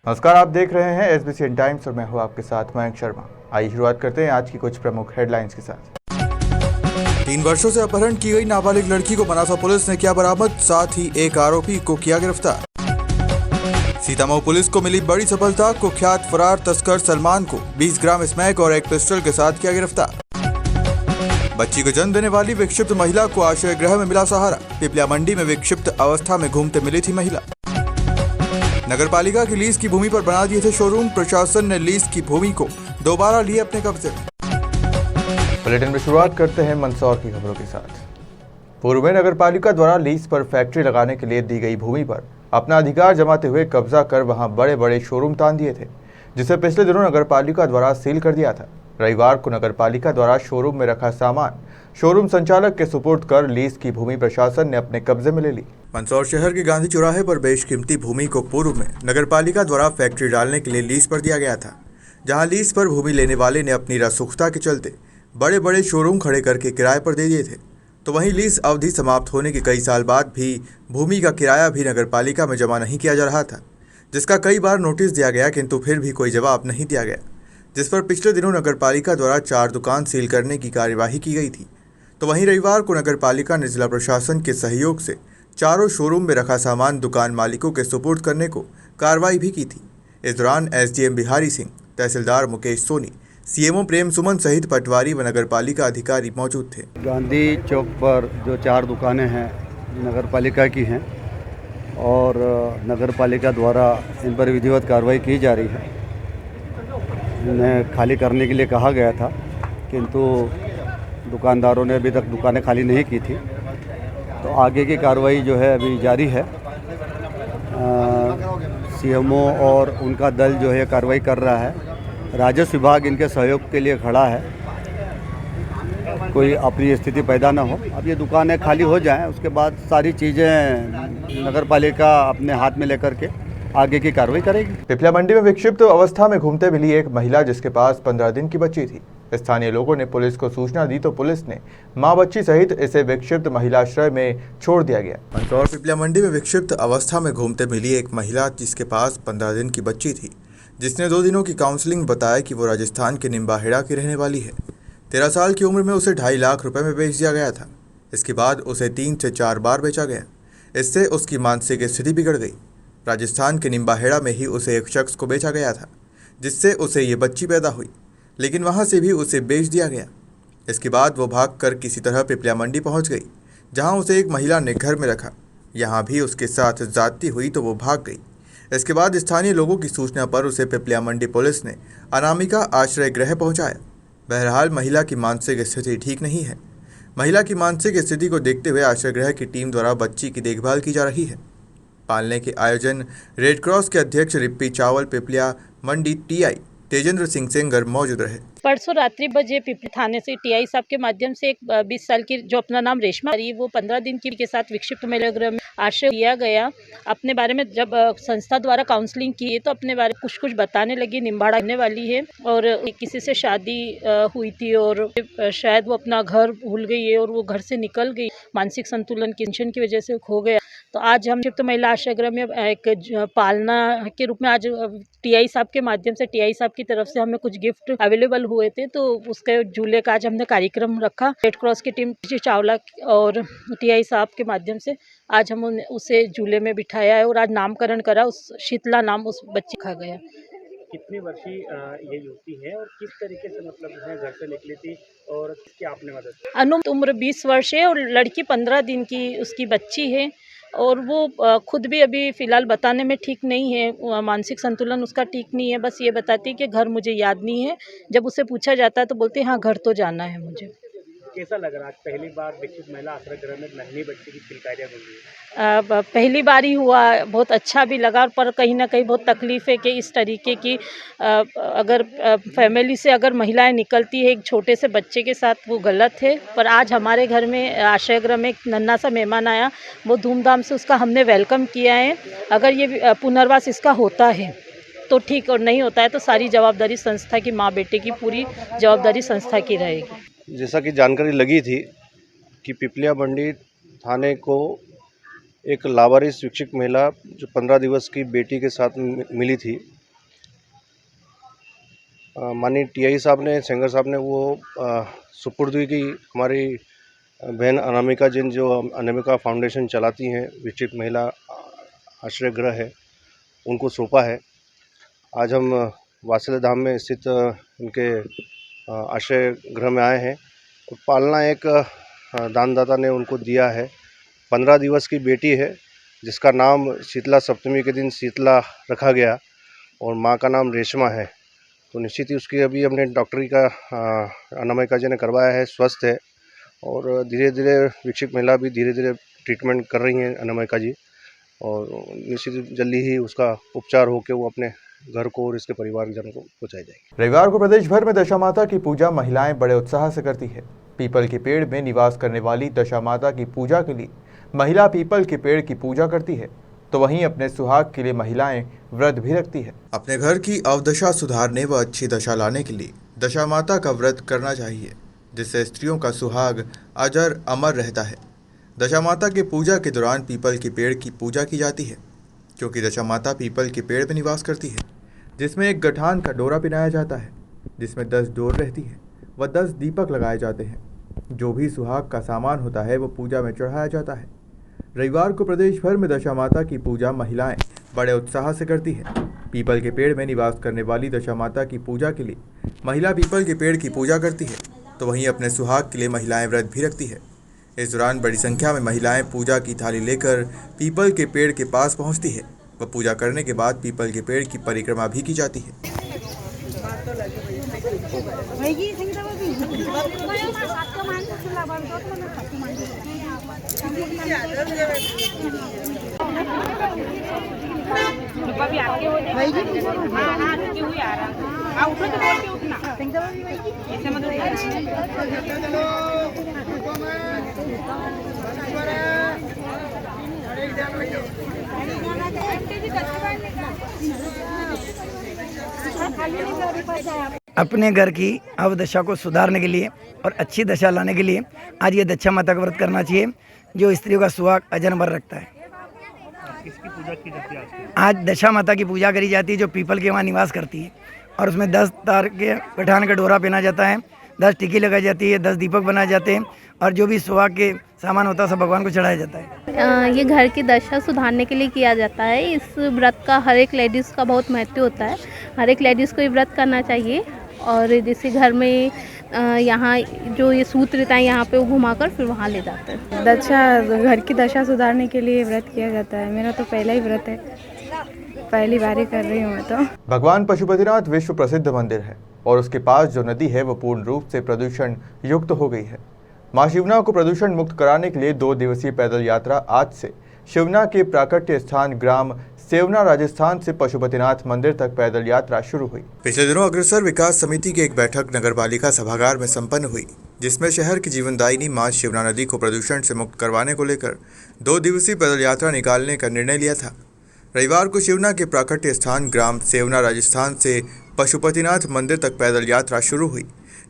नमस्कार, आप देख रहे हैं एसबीसी टाइम्स और मैं हूं आपके साथ मयंक शर्मा। आइए शुरुआत करते हैं आज की कुछ प्रमुख हेडलाइंस के साथ। 3 वर्षों से अपहरण की गई नाबालिग लड़की को मनासा पुलिस ने किया बरामद, साथ ही एक आरोपी को किया गिरफ्तार। सीतामऊ पुलिस को मिली बड़ी सफलता, कुख्यात फरार तस्कर सलमान को 20 ग्राम स्मैक और एक पिस्टल के साथ किया गिरफ्तार। बच्ची को जन्म देने वाली विक्षिप्त महिला को आश्रय गृह में मिला सहारा, पिपलिया मंडी में विक्षिप्त अवस्था में घूमते मिली थी महिला। नगरपालिका की लीज की भूमि पर बना दिए थे शोरूम, प्रशासन ने लीज की भूमि को दोबारा लिए अपने कब्जे में। बुलेटिन में शुरुआत करते हैं मंदसौर की खबरों के साथ। पूर्व में नगरपालिका द्वारा लीज पर फैक्ट्री लगाने के लिए दी गई भूमि पर अपना अधिकार जमाते हुए कब्जा कर वहां बड़े बड़े शोरूम तान दिए थे, जिसे पिछले दिनों नगरपालिका द्वारा सील कर दिया था। रविवार को नगरपालिका द्वारा शोरूम में रखा सामान शोरूम संचालक के सुपुर्द कर लीज की भूमि प्रशासन ने अपने कब्जे में ले ली। मंदसौर शहर के गांधी चौराहे पर बेशकीमती भूमि को पूर्व में नगरपालिका द्वारा फैक्ट्री डालने के लिए लीज पर दिया गया था, जहां लीज पर भूमि लेने वाले ने अपनी रसूखता के चलते बड़े बड़े शोरूम खड़े करके किराए पर दे दिए थे। तो वहीं लीज अवधि समाप्त होने के कई साल बाद भी भूमि का किराया भी नगरपालिका में जमा नहीं किया जा रहा था, जिसका कई बार नोटिस दिया गया, किंतु फिर भी कोई जवाब नहीं दिया गया, जिस पर पिछले दिनों नगरपालिका द्वारा 4 दुकान सील करने की कार्यवाही की गई थी। तो वहीं रविवार को नगरपालिका ने जिला प्रशासन के सहयोग से चारों शोरूम में रखा सामान दुकान मालिकों के सुपुर्द करने को कार्रवाई भी की थी। इस दौरान एसडीएम बिहारी सिंह, तहसीलदार मुकेश सोनी, सीएमओ प्रेम सुमन सहित पटवारी व नगरपालिका अधिकारी मौजूद थे। गांधी चौक पर जो 4 दुकानें हैं नगरपालिका की हैं और नगरपालिका द्वारा इन पर विधिवत कार्रवाई की जा रही है। इन्हें खाली करने के लिए कहा गया था, किंतु दुकानदारों ने अभी तक दुकानें खाली नहीं की थी, तो आगे की कार्रवाई जो है अभी जारी है। सीएमओ और उनका दल जो है कार्रवाई कर रहा है। राजस्व विभाग इनके सहयोग के लिए खड़ा है, कोई अप्रिय स्थिति पैदा ना हो। अब ये दुकानें खाली हो जाएं, उसके बाद सारी चीज़ें नगरपालिका अपने हाथ में लेकर के आगे की कार्रवाई करेगी। पिपलिया मंडी में विक्षिप्त अवस्था में घूमते मिली एक महिला, जिसके पास 15 दिन की बच्ची थी। स्थानीय लोगों ने पुलिस को सूचना दी तो पुलिस ने मां बच्ची सहित इसे विक्षिप्त महिलाश्रय में छोड़ दिया गया। मंदसौर पिपलिया मंडी में विक्षिप्त अवस्था में घूमते मिली एक महिला, जिसके पास 15 दिन की बच्ची थी, जिसने 2 दिनों की काउंसलिंग बताया कि वो राजस्थान के निम्बाहेड़ा की रहने वाली है। 13 साल की उम्र में उसे 2.5 लाख रुपए में बेच दिया गया था। इसके बाद उसे 3 से 4 बार बेचा गया। इससे उसकी मानसिक स्थिति बिगड़ गई। राजस्थान के निम्बाहेड़ा में ही उसे एक शख्स को बेचा गया था, जिससे उसे ये बच्ची पैदा हुई, लेकिन वहां से भी उसे बेच दिया गया। इसके बाद वो भागकर किसी तरह पिपलिया मंडी पहुंच गई, जहां उसे एक महिला ने घर में रखा। यहां भी उसके साथ ज्यादती हुई तो वो भाग गई। इसके बाद स्थानीय लोगों की सूचना पर उसे पिपलिया मंडी पुलिस ने अनामिका आश्रय गृह पहुंचाया। बहरहाल महिला की मानसिक स्थिति ठीक नहीं है। महिला की मानसिक स्थिति को देखते हुए आश्रय गृह की टीम द्वारा बच्ची की देखभाल की जा रही है। पालने के आयोजन रेड क्रॉस के अध्यक्ष रिप्पी चावल, पिपलिया मंडी टीआई तेजेंद्र सिंह सेंगर मौजूद रहे। परसों रात्रि बजे पिपली थाने से टीआई साहब के माध्यम से एक 20 साल की जो अपना नाम रेशमा, वो 15 दिन की के साथ विक्षिप्त महिला गृह में आश्रय दिया गया। अपने बारे में जब संस्था द्वारा काउंसलिंग की तो अपने बारे में कुछ बताने लगी। निम्बाड़ा रहने वाली है और किसी से शादी हुई थी और शायद वो अपना घर भूल गई है और वो घर से निकल गई, मानसिक संतुलन की टेंशन की वजह से खो गया। तो आज हम विक्षिप्त महिला आश्रय गृह में एक पालना के रूप में आज टीआई साहब के माध्यम से, टीआई साहब की तरफ से हमें कुछ गिफ्ट अवेलेबल हुए थे, तो उसके झूले का आज हमने कार्यक्रम रखा। रेड क्रॉस की टीम चावला और टीआई साहब के माध्यम से आज हम उसे झूले में बिठाया है और आज नामकरण करा। उस शीतला नाम उस बच्चे का गया। कितनी वर्षीय ये युवती है और किस तरीके से मतलब घर से निकली थी और किसकी आपने मदद की? अनुमत उम्र 20 वर्ष है और लड़की 15 दिन की उसकी बच्ची है और वो खुद भी अभी फ़िलहाल बताने में ठीक नहीं है। मानसिक संतुलन उसका ठीक नहीं है। बस ये बताती है कि घर मुझे याद नहीं है। जब उससे पूछा जाता है तो बोलती है हाँ घर तो जाना है मुझे। कैसा लग रहा है आज पहली बार विक्षिप्त महिला आश्रय गृह में नन्ही बच्ची की किलकारियाँ बन रही है? पहली बार ही हुआ, बहुत अच्छा भी लगा, पर कहीं ना कहीं बहुत तकलीफ़ है कि इस तरीके की अगर फैमिली से अगर महिलाएं निकलती है एक छोटे से बच्चे के साथ, वो गलत है। पर आज हमारे घर में आश्रय गृह में एक नन्हा सा मेहमान आया, वो धूमधाम से उसका हमने वेलकम किया है। अगर ये पुनर्वास इसका होता है तो ठीक, और नहीं होता है तो सारी जवाबदारी संस्था की, माँ बेटे की पूरी जवाबदारी संस्था की रहेगी। जैसा कि जानकारी लगी थी कि पिपलिया मंडी थाने को एक लावारिस विक्षिप्त महिला जो 15 दिवस की बेटी के साथ मिली थी, माननीय टीआई साहब ने, सेंगर साहब ने वो सुपुर्द की हमारी बहन अनामिका जिन, जो अनामिका फाउंडेशन चलाती हैं, विकसित महिला आश्रय गृह है, उनको सौंपा है। आज हम वात्सल्य धाम में स्थित उनके आश्रय गृह में आए हैं। पालना एक दानदाता ने उनको दिया है। 15 दिवस की बेटी है जिसका नाम शीतला सप्तमी के दिन शीतला रखा गया और माँ का नाम रेशमा है। तो निश्चित ही उसकी अभी हमने डॉक्टरी का अनामिका जी ने करवाया है, स्वस्थ है और धीरे धीरे विकसित महिला भी धीरे धीरे ट्रीटमेंट कर रही हैं अनामिका जी, और निश्चित जल्दी ही उसका उपचार होकर वो अपने घर को और इसके परिवारजनों को पहुँचाई जाएगी। रविवार को प्रदेश भर में दशा माता की पूजा महिलाएं बड़े उत्साह से करती है। पीपल के पेड़ में निवास करने वाली दशा माता की पूजा के लिए महिला पीपल के पेड़ की पूजा करती है, तो वहीं अपने सुहाग के लिए महिलाएं व्रत भी रखती है। अपने घर की अवदशा सुधारने व अच्छी दशा लाने के लिए दशा माता का व्रत करना चाहिए, जिससे स्त्रियों का सुहाग अजर अमर रहता है। दशा माता की पूजा के दौरान पीपल के पेड़ की पूजा की जाती है, क्योंकि दशा माता पीपल के पेड़ में निवास करती है, जिसमें एक गठान का डोरा पिनाया जाता है, जिसमें 10 डोर रहती है व 10 दीपक लगाए जाते हैं। जो भी सुहाग का सामान होता है वो पूजा में चढ़ाया जाता है। रविवार को प्रदेश भर में दशा माता की पूजा महिलाएं बड़े उत्साह से करती है। पीपल के पेड़ में निवास करने वाली दशा माता की पूजा के लिए महिला पीपल के पेड़ की पूजा करती है, तो वहीं अपने सुहाग के लिए महिलाएं व्रत भी रखती है। इस दौरान बड़ी संख्या में महिलाएं पूजा की थाली लेकर पीपल के पेड़ के पास पहुंचती है व पूजा करने के बाद पीपल के पेड़ की परिक्रमा भी की जाती है। अपने घर की अवदशा को सुधारने के लिए और अच्छी दशा लाने के लिए आज ये दशा माता का व्रत करना चाहिए, जो स्त्रियों का सुहाग अजन्मर रखता है। किसकी पूजा की जाती है? आज दशा माता की पूजा करी जाती है, जो पीपल के वहाँ निवास करती है, और उसमें 10 तार के गठान का डोरा पहना जाता है, 10 टिकी लगाई जाती है, 10 दीपक बनाए जाते हैं, और जो भी सुहाग के सामान होता है सब भगवान को चढ़ाया जाता है। ये घर की दशा सुधारने के लिए किया जाता है। इस व्रत का हर एक लेडीज़ का बहुत महत्व होता है। हर एक लेडीज़ को ये व्रत करना चाहिए, और जैसे घर में यहाँ जो ये सूत्र रहता है यहाँ पे वो घुमाकर फिर वहाँ ले जाते हैं। घर की दशा सुधारने के लिए व्रत किया जाता है। मेरा तो पहला ही व्रत है, पहली बार ही कर रही हूँ मैं तो। भगवान पशुपतिनाथ विश्व प्रसिद्ध मंदिर है और उसके पास जो नदी है वो पूर्ण रूप से प्रदूषण युक्त हो गई है। मां शिवना को प्रदूषण मुक्त कराने के लिए 2 दिवसीय पैदल यात्रा आज से शिवना के प्राकट्य स्थान ग्राम सेवना राजस्थान से पशुपतिनाथ मंदिर तक पैदल यात्रा शुरू हुई। पिछले दिनों अग्रसर विकास समिति की एक बैठक नगरपालिका सभागार में संपन्न हुई, जिसमें शहर की जीवनदायिनी मां शिवना नदी को प्रदूषण से मुक्त करवाने को लेकर 2 दिवसीय पैदल यात्रा निकालने का निर्णय लिया था। रविवार को शिवना के प्राकट्य स्थान ग्राम सेवना राजस्थान से पशुपतिनाथ मंदिर तक पैदल यात्रा शुरू हुई,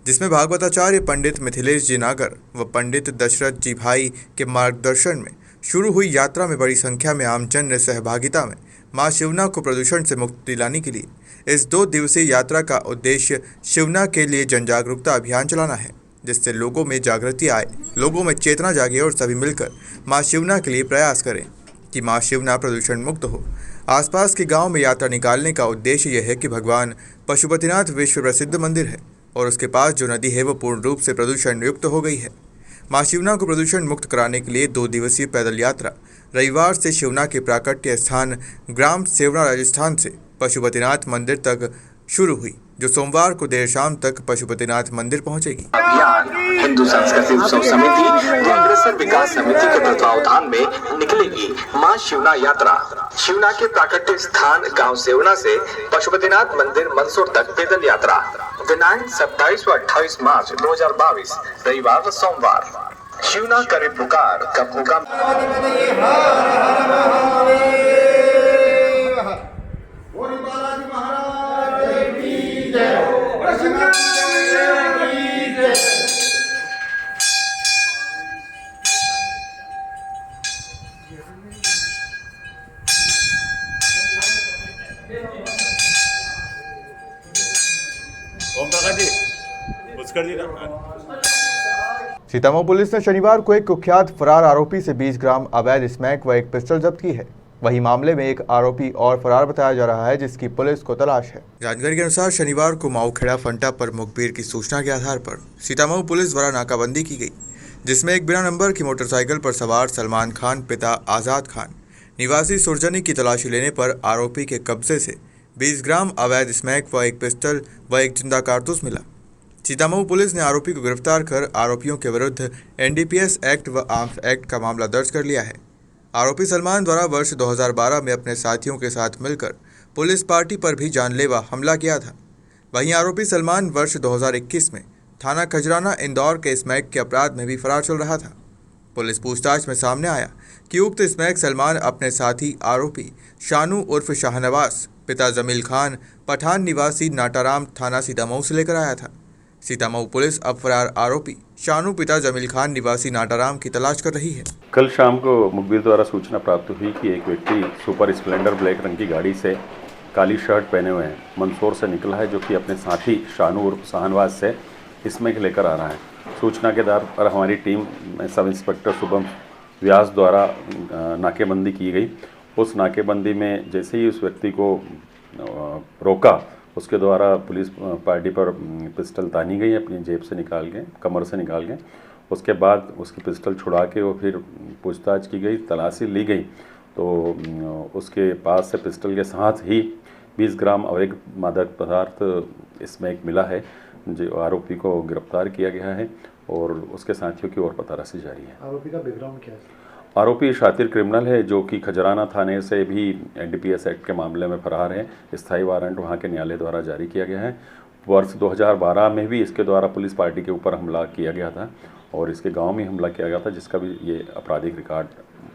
जिसमें भागवताचार्य पंडित मिथिलेश जी नागर व पंडित दशरथ जी भाई के मार्गदर्शन में शुरू हुई यात्रा में बड़ी संख्या में आमजन ने सहभागिता में मां शिवना को प्रदूषण से मुक्ति दिलाने के लिए इस 2 दिवसीय यात्रा का उद्देश्य शिवना के लिए जन जागरूकता अभियान चलाना है, जिससे लोगों में जागृति आए, लोगों में चेतना जागे और सभी मिलकर मां शिवना के लिए प्रयास करें कि मां शिवना प्रदूषण मुक्त हो। आसपास के गांव में यात्रा निकालने का उद्देश्य यह है कि भगवान पशुपतिनाथ विश्व प्रसिद्ध मंदिर है और उसके पास जो नदी है वो पूर्ण रूप से प्रदूषण युक्त हो गई है। मां शिवना को प्रदूषण मुक्त कराने के लिए 2 दिवसीय पैदल यात्रा रविवार से शिवना के प्राकट्य स्थान ग्राम सेवना राजस्थान से पशुपतिनाथ मंदिर तक शुरू हुई, जो सोमवार को देर शाम तक पशुपतिनाथ मंदिर पहुंचेगी। अभियान हिंदू संस्कृति उत्सव समिति व अग्रसर विकास समिति के तत्वावधान में निकलेगी मां शिवना यात्रा। शिवना के प्राकट्य स्थान गांव सेवना से पशुपतिनाथ मंदिर मंदसौर तक पैदल यात्रा दिनांक 27 व 28 मार्च 2022 रविवार व सोमवार। शिवना करे पुकार कब होगा। कर देना। सीतामऊ पुलिस ने शनिवार को एक कुख्यात फरार आरोपी से 20 ग्राम अवैध स्मैक व एक पिस्टल जब्त की है। वहीं मामले में एक आरोपी और फरार बताया जा रहा है, जिसकी पुलिस को तलाश है। जानकारी के अनुसार शनिवार को माऊखेड़ा फंटा पर मुखबिर की सूचना के आधार पर सीतामऊ पुलिस द्वारा नाकाबंदी की गई, जिसमें एक बिना नंबर की मोटरसाइकिल पर सवार सलमान खान पिता आज़ाद खान निवासी सुरजनी की तलाशी लेने पर आरोपी के कब्जे से 20 ग्राम अवैध स्मैक व एक पिस्टल व एक जिंदा कारतूस मिला। सीतामऊ पुलिस ने आरोपी को गिरफ्तार कर आरोपियों के विरुद्ध NDPS एक्ट व आर्म्स एक्ट का मामला दर्ज कर लिया है। आरोपी सलमान द्वारा वर्ष 2012 में अपने साथियों के साथ मिलकर पुलिस पार्टी पर भी जानलेवा हमला किया था। वहीं आरोपी सलमान वर्ष 2021 में थाना खजराना इंदौर के स्मैक के अपराध में भी फरार चल रहा था। पुलिस पूछताछ में सामने आया कि उक्त स्मैक सलमान अपने साथी आरोपी शानू उर्फ शाहनवाज पिता जमील खान पठान निवासी नाटाराम थाना सीतामऊ से लेकर आया था। सीतामऊ पुलिस अब फरार आरोपी शानू पिता जमील खान निवासी नाटाराम की तलाश कर रही है। कल शाम को मुखबिर द्वारा सूचना प्राप्त हुई कि एक व्यक्ति सुपर स्प्लेंडर ब्लैक रंग की गाड़ी से काली शर्ट पहने हुए मंदसौर से निकला है, जो कि अपने साथी शानू उर्फ शाहनवाज से स्मैक लेकर आ रहा है। सूचना के आधार पर हमारी टीम सब इंस्पेक्टर शुभम व्यास द्वारा नाकेबंदी की गई। उस नाकेबंदी में जैसे ही उस व्यक्ति को रोका, उसके द्वारा पुलिस पार्टी पर पिस्टल तानी गई, अपनी जेब से निकाल के, कमर से निकाल के। उसके बाद उसकी पिस्टल छुड़ा के वो फिर पूछताछ की गई, तलाशी ली गई, तो उसके पास से पिस्टल के साथ ही 20 ग्राम अवैध मादक पदार्थ स्मैक मिला है, जो आरोपी को गिरफ्तार किया गया है और उसके साथियों की और पताराशी जारी है। आरोपी का बैकग्राउंड क्या है? आरोपी शातिर क्रिमिनल है, जो कि खजराना थाने से भी NDPS एक्ट के मामले में फरार है। स्थायी वारंट वहां के न्यायालय द्वारा जारी किया गया है। वर्ष 2012 में भी इसके द्वारा पुलिस पार्टी के ऊपर हमला किया गया था और इसके गांव में हमला किया गया था, जिसका भी ये आपराधिक रिकॉर्ड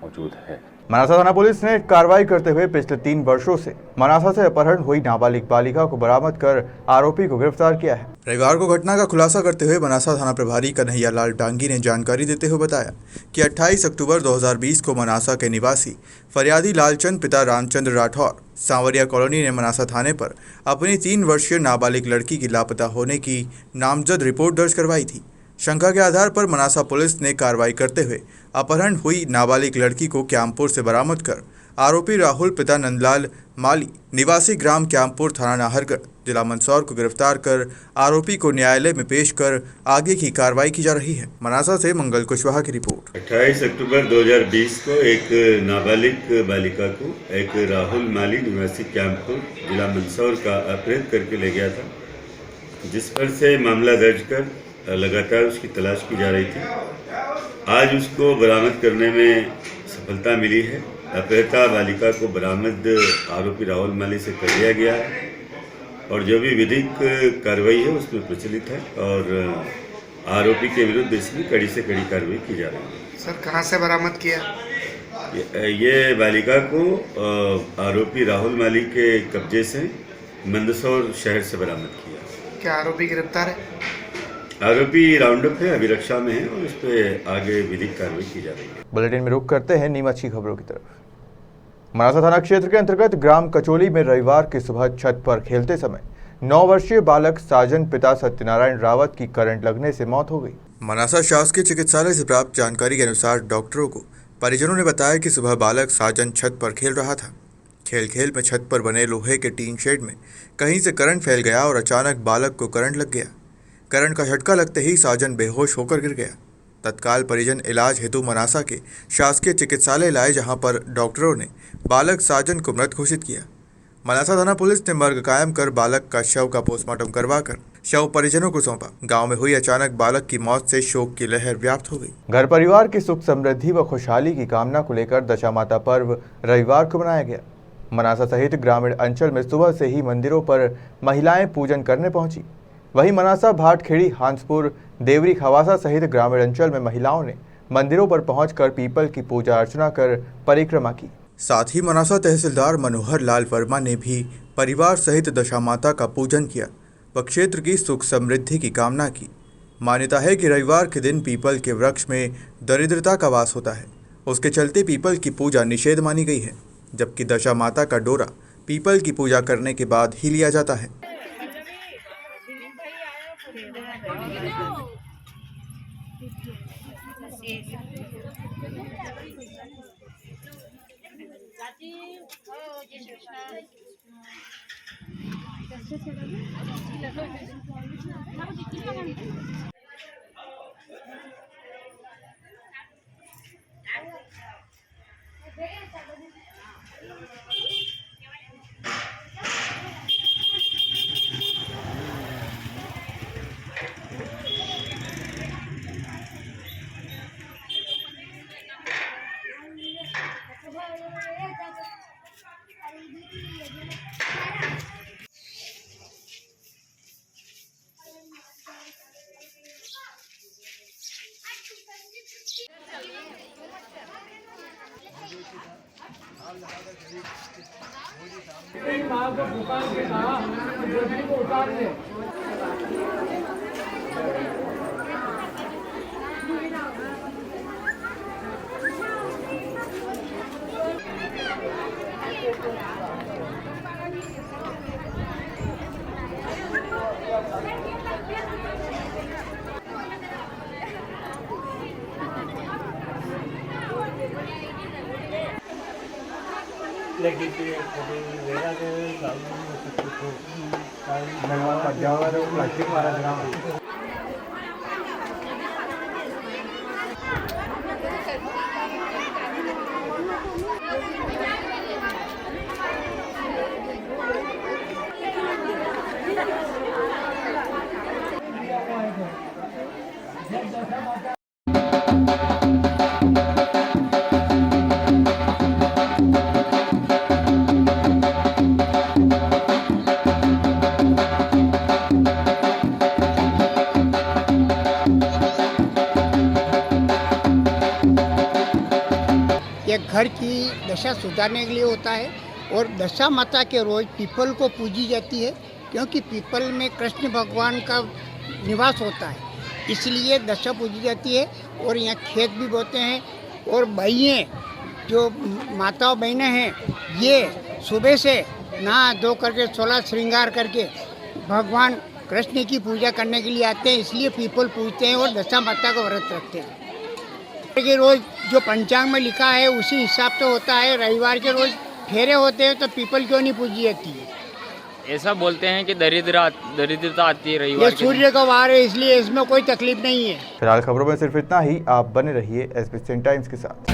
मौजूद है। मनासा थाना पुलिस ने कार्रवाई करते हुए पिछले 3 वर्षों से मनासा से अपहरण हुई नाबालिग बालिका को बरामद कर आरोपी को गिरफ्तार किया है। रविवार को घटना का खुलासा करते हुए मनासा थाना प्रभारी कन्हैया लाल डांगी ने जानकारी देते हुए बताया कि 28 अक्टूबर 2020 को मनासा के निवासी फरियादी लालचंद पिता रामचंद्र राठौर सांवरिया कॉलोनी ने मनासा थाने पर अपनी 3 वर्षीय नाबालिग लड़की की लापता होने की नामजद रिपोर्ट दर्ज करवाई थी। शंका के आधार पर मनासा पुलिस ने कार्रवाई करते हुए अपहरण हुई नाबालिग लड़की को क्यामपुर से बरामद कर आरोपी राहुल पिता नंदलाल माली निवासी ग्राम क्यामपुर थाना नाहरगढ़ जिला मंदसौर को गिरफ्तार कर आरोपी को न्यायालय में पेश कर आगे की कार्रवाई की जा रही है। मनासा से मंगल कुशवाहा की रिपोर्ट। 28 अक्टूबर 2020 को एक नाबालिग बालिका को एक राहुल माली निवासी क्यामपुर जिला मंदसौर का अपहरित करके ले गया था, जिस पर से मामला दर्ज कर लगातार उसकी तलाश की जा रही थी। आज उसको बरामद करने में सफलता मिली है। अपहृता बालिका को बरामद आरोपी राहुल माली से कर लिया गया है और जो भी विधिक कार्रवाई है उसमें प्रचलित है और आरोपी के विरुद्ध इसमें कड़ी से कड़ी कार्रवाई की जा रही है। सर, कहां से बरामद किया? ये बालिका को आरोपी राहुल माली के कब्जे से मंदसौर शहर से बरामद किया। क्या आरोपी गिरफ्तार है? आरोपी राउंड अप है, अभी रक्षा में है और इस पे आगे विधिक कार्रवाई की जा रही है। बुलेटिन में रुक करते हैं नीमच की खबरों की तरफ। मनासा थाना क्षेत्र के अंतर्गत ग्राम कचोली में रविवार की सुबह छत पर खेलते समय 9 वर्षीय बालक साजन पिता सत्यनारायण रावत की करंट लगने से मौत हो गई। मनासा शासकीय चिकित्सालय से प्राप्त जानकारी के अनुसार डॉक्टरों को परिजनों ने बताया कि सुबह बालक साजन छत पर खेल रहा था। खेल में छत पर बने लोहे के टीन शेड में कहीं से करंट फैल गया और अचानक बालक को करंट लग गया। करंट का झटका लगते ही साजन बेहोश होकर गिर गया। तत्काल परिजन इलाज हेतु मनासा के शासकीय चिकित्सालय लाए, जहां पर डॉक्टरों ने बालक साजन को मृत घोषित किया। मनासा थाना पुलिस ने मर्ग कायम कर बालक का शव का पोस्टमार्टम करवाकर शव परिजनों को सौंपा। गांव में हुई अचानक बालक की मौत से शोक की लहर व्याप्त हो गई। घर परिवार की सुख समृद्धि व खुशहाली की कामना को लेकर दशामाता पर्व रविवार को मनाया गया। मनासा सहित ग्रामीण अंचल में सुबह से ही मंदिरों पर महिलाएं पूजन करने पहुंची। वहीं मनासा, भाटखेड़ी, हांसपुर, देवरी, खवासा सहित ग्रामीण अंचल में महिलाओं ने मंदिरों पर पहुंचकर पीपल की पूजा अर्चना कर परिक्रमा की। साथ ही मनासा तहसीलदार मनोहर लाल वर्मा ने भी परिवार सहित दशामाता का पूजन किया व क्षेत्र की सुख समृद्धि की कामना की। मान्यता है कि रविवार के दिन पीपल के वृक्ष में दरिद्रता का वास होता है, उसके चलते पीपल की पूजा निषेध मानी गई है, जबकि दशामाता का डोरा पीपल की पूजा करने के बाद ही लिया जाता है। ये घर की दशा सुधारने के लिए होता है और दशा माता के रोज पीपल को पूजी जाती है, क्योंकि पीपल में कृष्ण भगवान का निवास होता है, इसलिए दशा पूजी जाती है। और यहाँ खेत भी बोते हैं और बहनें जो माताओं बहनें हैं ये सुबह से नहा धो करके 16 श्रृंगार करके भगवान कृष्ण की पूजा करने के लिए आते हैं, इसलिए पीपल पूजते हैं और दशा माता का व्रत रखते हैं। कि रोज जो पंचांग में लिखा है उसी हिसाब से होता है। रविवार के रोज फेरे होते हैं तो पीपल क्यों नहीं पूजी जाती है? ऐसा बोलते हैं कि दरिद्रता आती है रविवार। ये सूर्य का वार है, इसलिए इसमें कोई तकलीफ नहीं है। फिलहाल खबरों में सिर्फ इतना ही। आप बने रहिए SBS टाइम्स के साथ।